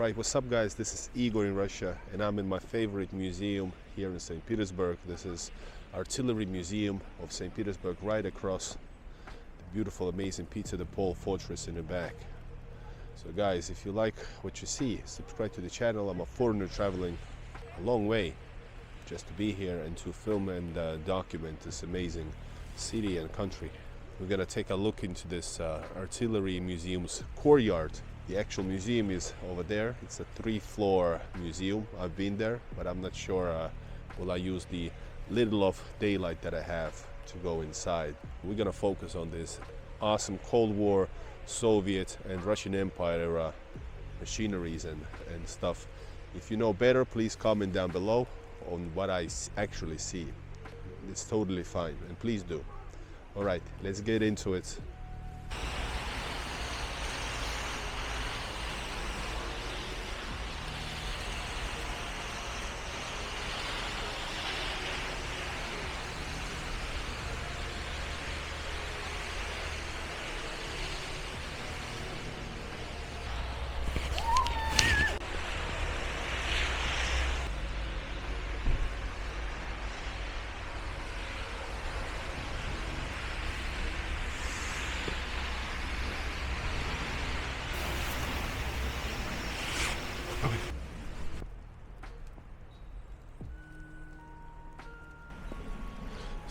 Alright, what's up guys? This is Igor in Russia and I'm in my favorite museum here in St. Petersburg. This is Artillery Museum of St. Petersburg, right across the beautiful, amazing Pizza de Pole fortress in the back. So guys, if you like what you see, subscribe to the channel. I'm a foreigner traveling a long way just to be here and to film and document this amazing city and country. We're gonna take a look into this Artillery Museum's courtyard. The actual museum is over there. It's a 3-floor museum. I've been there, but I'm not sure will I use the little of daylight that I have to go inside. We're gonna focus on this awesome Cold War, Soviet and Russian Empire era machineries and stuff. If you know better, please comment down below on what I actually see. It's totally fine, and please do. All right, let's get into it.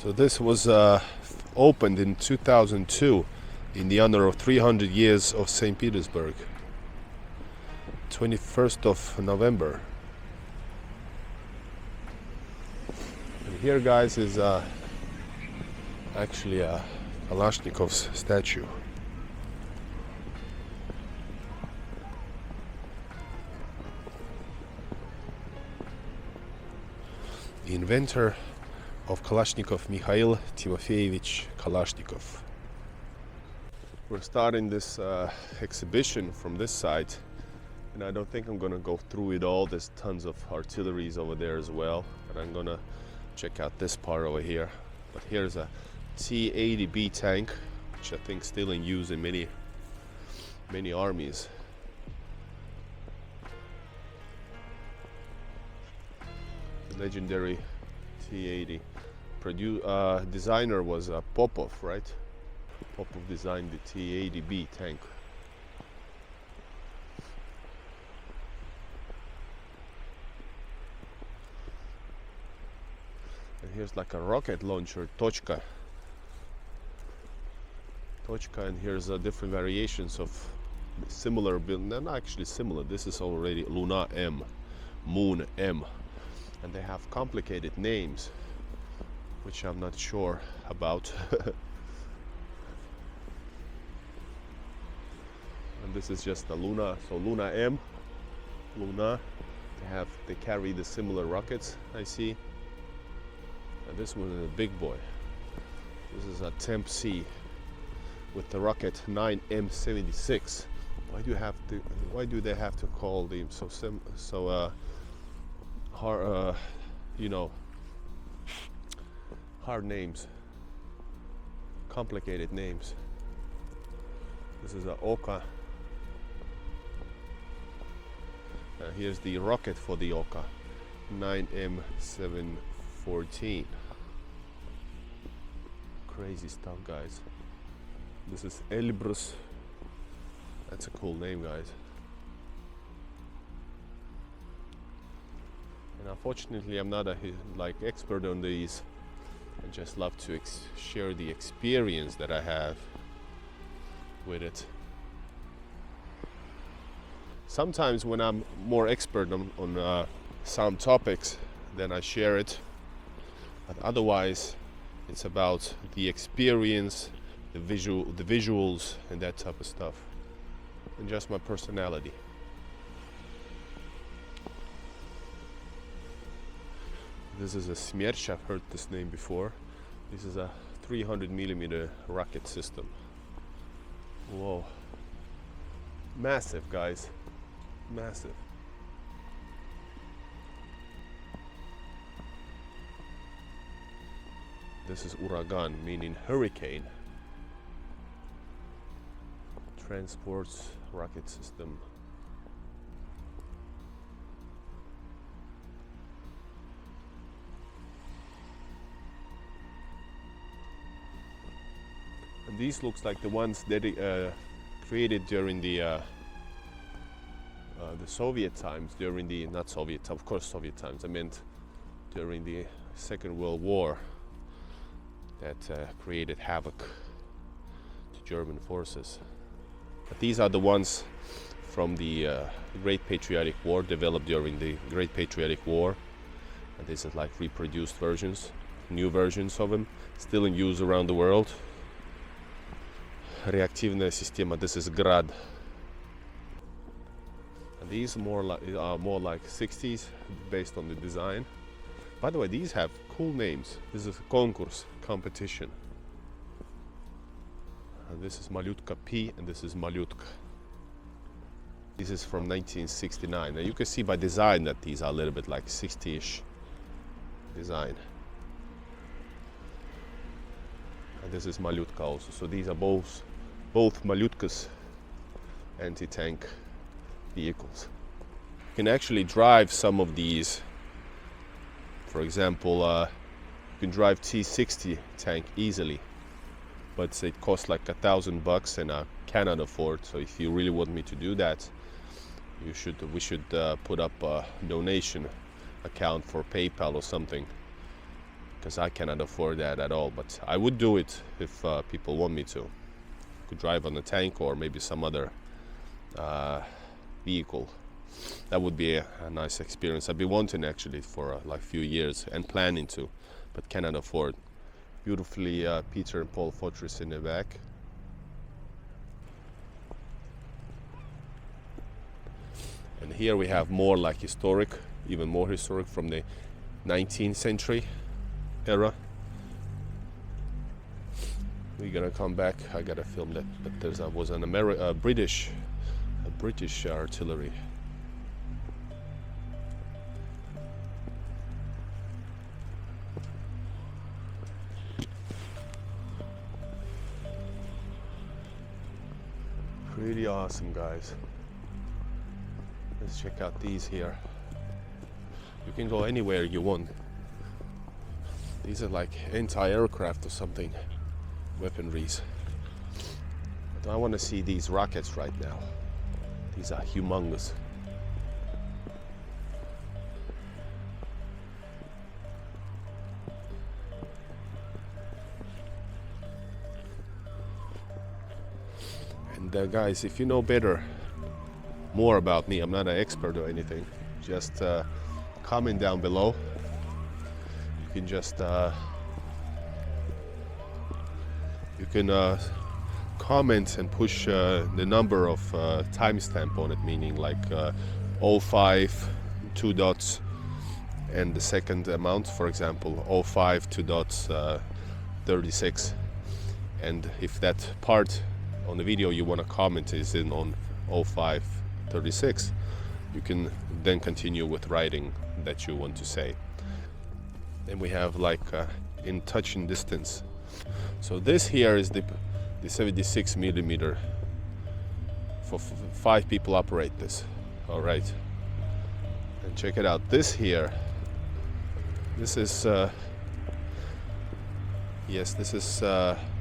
So this was opened in 2002 in the honor of 300 years of St. Petersburg, 21st of November. And here guys is actually a Kalashnikov's statue. The inventor of Kalashnikov, Mikhail Timofeyevich Kalashnikov. We're starting this exhibition from this side, and I don't think I'm gonna go through it all. There's tons of artilleries over there as well, but I'm gonna check out this part over here. But here's a T-80B tank, which I think still in use in many armies. Legendary T-80. Designer was Popov, right? Popov designed the T-80B tank. And here's like a rocket launcher, Tochka. And here's different variations of similar build. Not actually similar. This is already Luna M, Moon M, and they have complicated names, which I'm not sure about. And this is just a Luna, so Luna M, Luna. They carry the similar rockets I see. And this one is a big boy. This is a Temp C with the rocket 9M76. Why do they have to call them so hard, you know, hard names, complicated names. This is a Oka. Here's the rocket for the Oka, 9M714. Crazy stuff, guys. This is Elbrus. That's a cool name, guys. And unfortunately, I'm not a expert on these. I just love to share the experience that I have with it. Sometimes when I'm more expert on some topics, then I share it. But otherwise, it's about the experience, the visuals, and that type of stuff, and just my personality. This is a Smerch. I've heard this name before. This is a 300mm rocket system. Whoa. Massive, guys. Massive. This is Uragan, meaning hurricane. Transports rocket system. these looks like the ones that created during the Soviet times, during the, not Soviet, of course Soviet times, I meant during the Second World War, that created havoc to German forces. But these are the ones from the Great Patriotic War, developed during the Great Patriotic War. And this is like reproduced versions, new versions of them, still in use around the world. Reaktivная система, this is Grad. And these are more like 60s, based on the design. By the way, these have cool names. This is a konkurs, competition. And this is Malutka P, and this is Malutka. This is from 1969. Now you can see by design that these are a little bit like 60-ish design. And this is Malutka also. So these are both Malutkas anti-tank vehicles. You can actually drive some of these. For example, you can drive T-60 tank easily, but it costs like $1,000 and I cannot afford. So if you really want me to do that, we should put up a donation account for PayPal or something, because I cannot afford that at all. But I would do it if people want me to. Could drive on a tank or maybe some other vehicle. That would be a nice experience. I've been wanting actually for like few years and planning to, but cannot afford. Beautifully Peter and Paul fortress in the back. And here we have more like historic, even more historic, from the 19th century era. We're gonna come back. I gotta film that, but there was an British artillery. Pretty awesome, guys. Let's check out these here. You can go anywhere you want. These are like anti-aircraft or something, weaponries. But I want to see these rockets right now. These are humongous. And guys, if you know more about me, I'm not an expert or anything, just comment down below. You can just comment and push the number of timestamp on it, meaning like 05, 2 dots, and the second amount, for example 05, 2 dots, 36. And if that part on the video you want to comment is in on 05, 36, you can then continue with writing that you want to say. Then we have like in touching distance. So this here is the 76 millimeter. For 5 people operate this. All right. And check it out. This here. This is yes. This is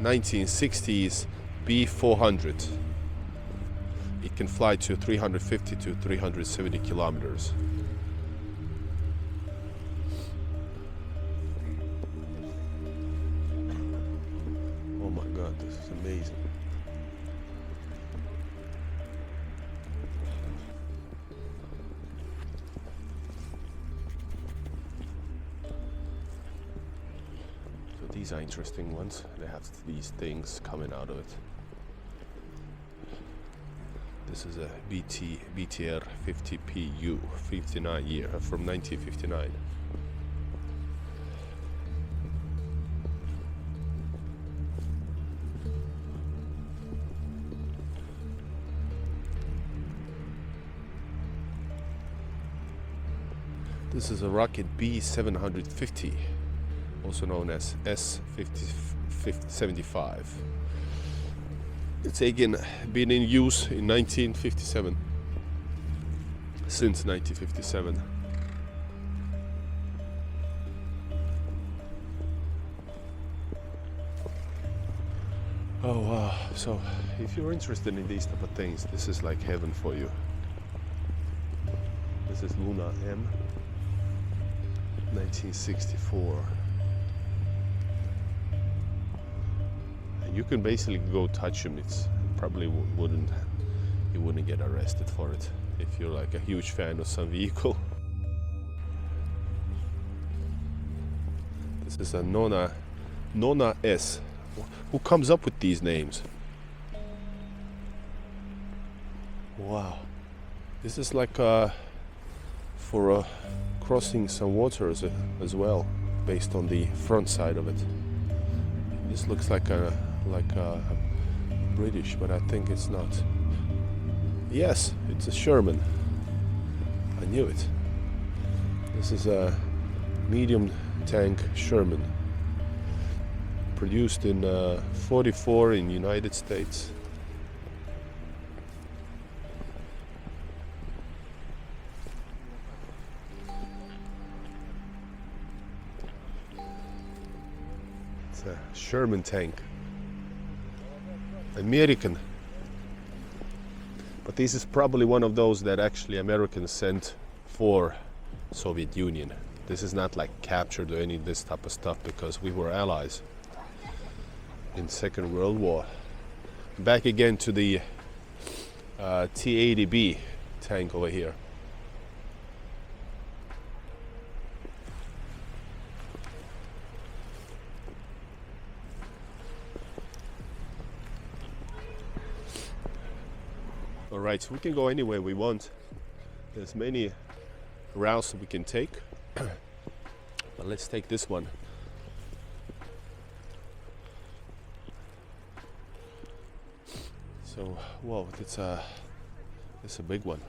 1960s B400. It can fly to 350 to 370 kilometers. Oh my God, this is amazing. So these are interesting ones. They have these things coming out of it. This is a BTR 50PU 59 year from 1959. This is a rocket B750, also known as S-75. It's again been in use in 1957, since 1957. Oh wow, so if you're interested in these type of things, this is like heaven for you. This is Luna M, 1964. And you can basically go touch them. It's probably you wouldn't get arrested for it if you're like a huge fan of some vehicle. This is a Nona S. Who comes up with these names? Wow. This is like for crossing some waters as well, based on the front side of it. This looks like a British, but I think it's not. Yes, it's a Sherman. I knew it. This is a medium tank Sherman, produced in 44 in United States. It's a Sherman tank, American. But this is probably one of those that actually Americans sent for Soviet Union. This is not like captured or any of this type of stuff, because we were allies in Second World War. Back again to the T-80B tank over here. All right, so we can go anywhere we want. There's many routes we can take, but let's take this one. So, whoa, it's a big one.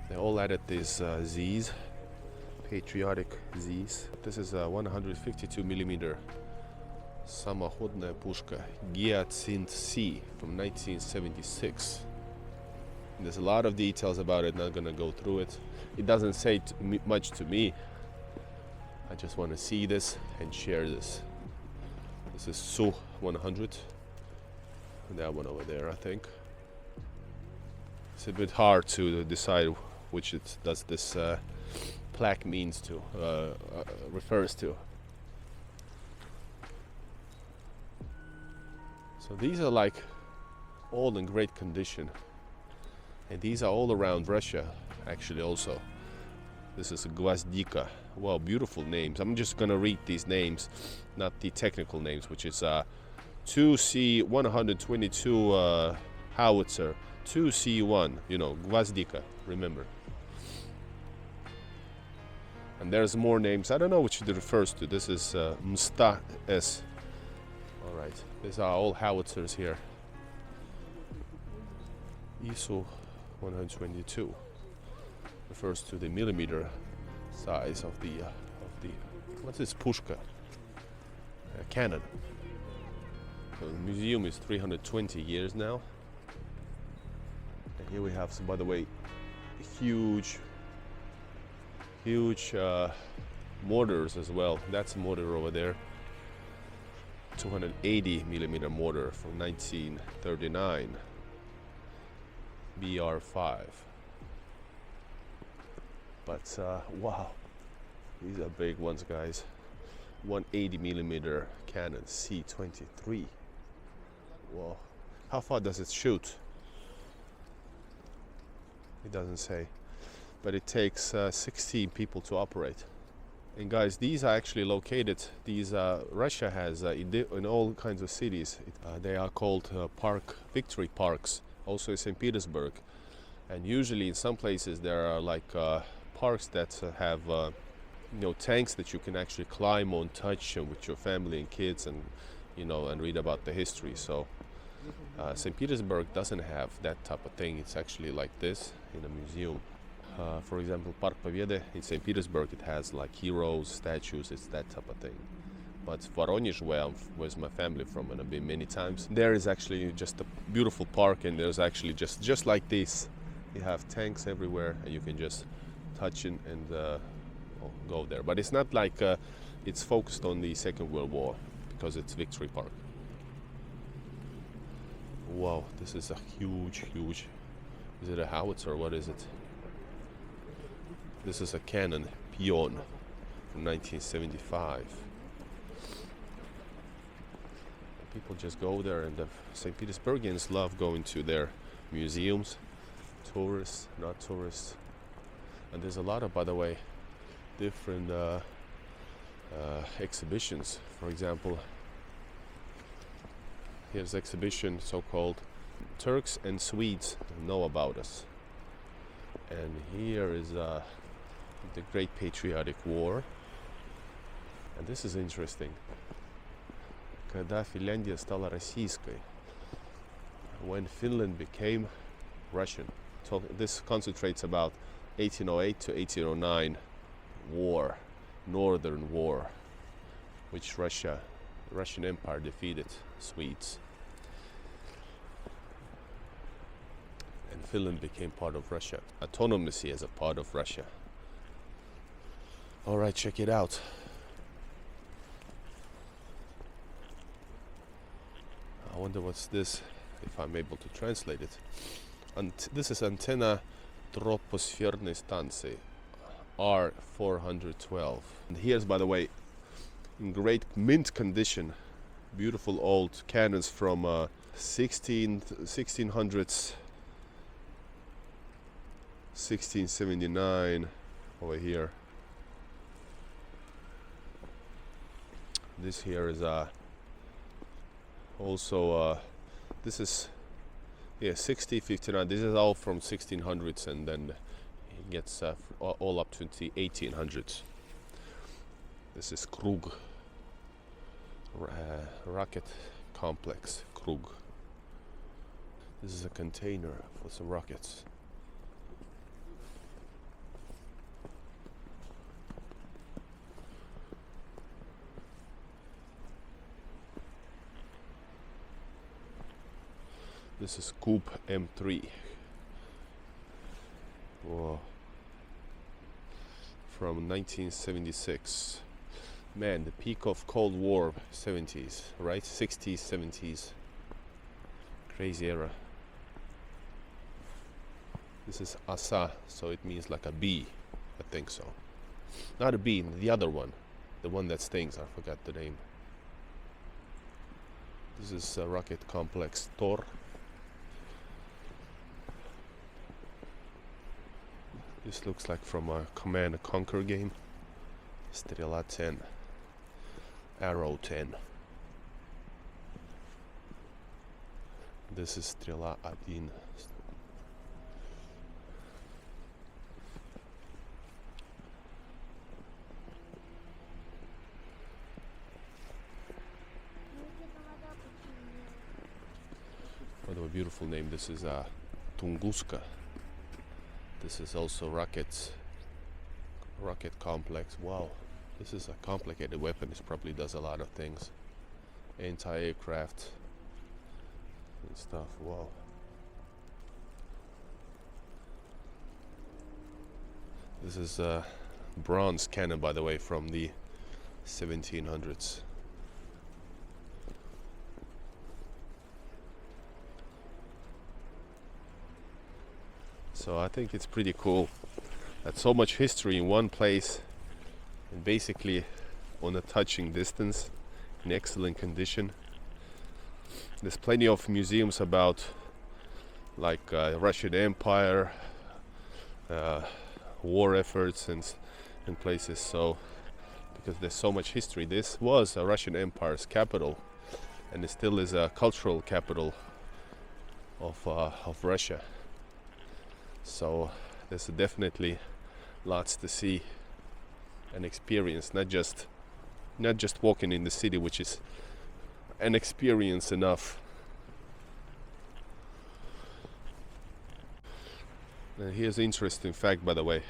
They all added these Z's, patriotic Z's. This is a 152 millimeter самоходная пушка Гиацинт C from 1976. There's a lot of details about it, not gonna go through it. It doesn't say much to me. I just want to see this and share this. This is Su 100. And that one over there, I think. It's a bit hard to decide which does this plaque means to, refers to. So these are like all in great condition, and these are all around Russia actually also. This is Gvazdika. Wow, beautiful names. I'm just gonna read these names, not the technical names, which is 2C122 howitzer, 2C1, you know, Gvazdika, remember. And there's more names. I don't know which it refers to. This is Msta S. All right, these are all howitzers here. ISO 122 refers to the millimeter size of the what's this, pushka, cannon. So the museum is 320 years now. And here we have some, by the way, huge mortars as well. That's a mortar over there. 280 millimeter mortar from 1939. BR5. But wow, these are big ones, guys. 180 millimeter cannon C23. Whoa, how far does it shoot? It doesn't say, but it takes 16 people to operate. And guys, these are actually located, these Russia has in all kinds of cities. They are called victory parks, also in St. Petersburg. And usually in some places there are like parks that have you know, tanks that you can actually climb on, touch with your family and kids, and you know, and read about the history. So St. Petersburg doesn't have that type of thing. It's actually like this in a museum. For example, Park Победы in St. Petersburg, it has like heroes, statues, it's that type of thing. But Voronezh, where's my family from, and I've been many times, there is actually just a beautiful park, and there's actually just like this. You have tanks everywhere, and you can just touch it and go there. But it's not like it's focused on the Second World War, because it's Victory Park. Wow, this is a huge, is it a howitzer or what is it? This is a cannon, Pion, from 1975. People just go there, and the St. Petersburgians love going to their museums, tourists, not tourists. And there's a lot of, by the way, different exhibitions. For example, here's exhibition so-called Turks and Swedes Know About Us. And here is the Great Patriotic War. And this is interesting. Когда Финляндия стала российской, when Finland became Russian. So this concentrates about 1808 to 1809 war, Northern War, which Russian Empire defeated Swedes. And Finland became part of Russia, autonomy as a part of Russia. All right, check it out. I wonder what's this, if I'm able to translate it. And this is antenna troposphерной станции, R412. And here's, by the way, in great mint condition, beautiful old cannons from 1600s, 1679 over here. This here is also this is 6059. This is all from 1600s, and then it gets all up to the 1800s. This is Krug rocket complex, Krug. This is a container for some rockets. This is Coupe M3. Whoa. From 1976. Man, the peak of Cold War, 70s, right? 60s, 70s. Crazy era. This is Asa, so it means like a bee. I think so. Not a bee, the other one. The one that stings, I forgot the name. This is a rocket complex Tor. This looks like from a Command & Conquer game. Strela 10. Arrow 10. This is Strela 1. What a beautiful name. This is Tunguska. This is also rocket complex. Wow, this is a complicated weapon. It probably does a lot of things. Anti-aircraft and stuff. Wow. This is a bronze cannon, by the way, from the 1700s. So I think it's pretty cool that so much history in one place, and basically on a touching distance, in excellent condition. There's plenty of museums about like Russian Empire, war efforts and places. So because there's so much history, this was a Russian Empire's capital, and it still is a cultural capital of Russia. So there's definitely lots to see and experience, not just walking in the city, which is an experience enough. And here's an interesting fact, by the way.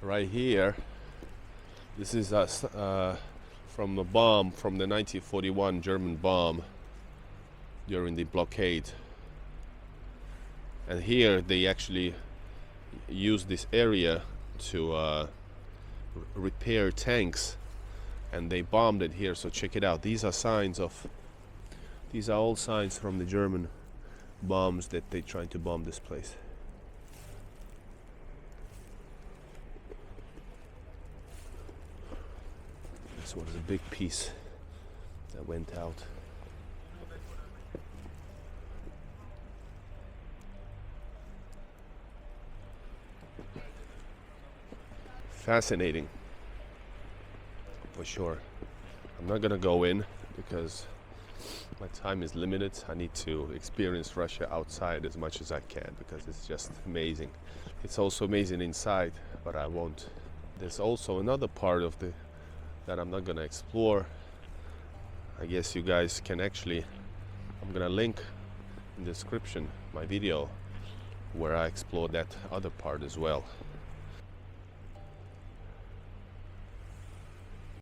Right here, this is from the bomb, from the 1941 German bomb during the blockade. And here they actually use this area to repair tanks and they bombed it here. So check it out. These are all signs from the German bombs that they tried to bomb this place. This was a big piece that went out. Fascinating, for sure. I'm not gonna go in because my time is limited. I need to experience Russia outside as much as I can because it's just amazing. It's also amazing inside, but I won't. There's also another part of that I'm not gonna explore. I guess you guys can actually, I'm gonna link in the description my video where I explore that other part as well.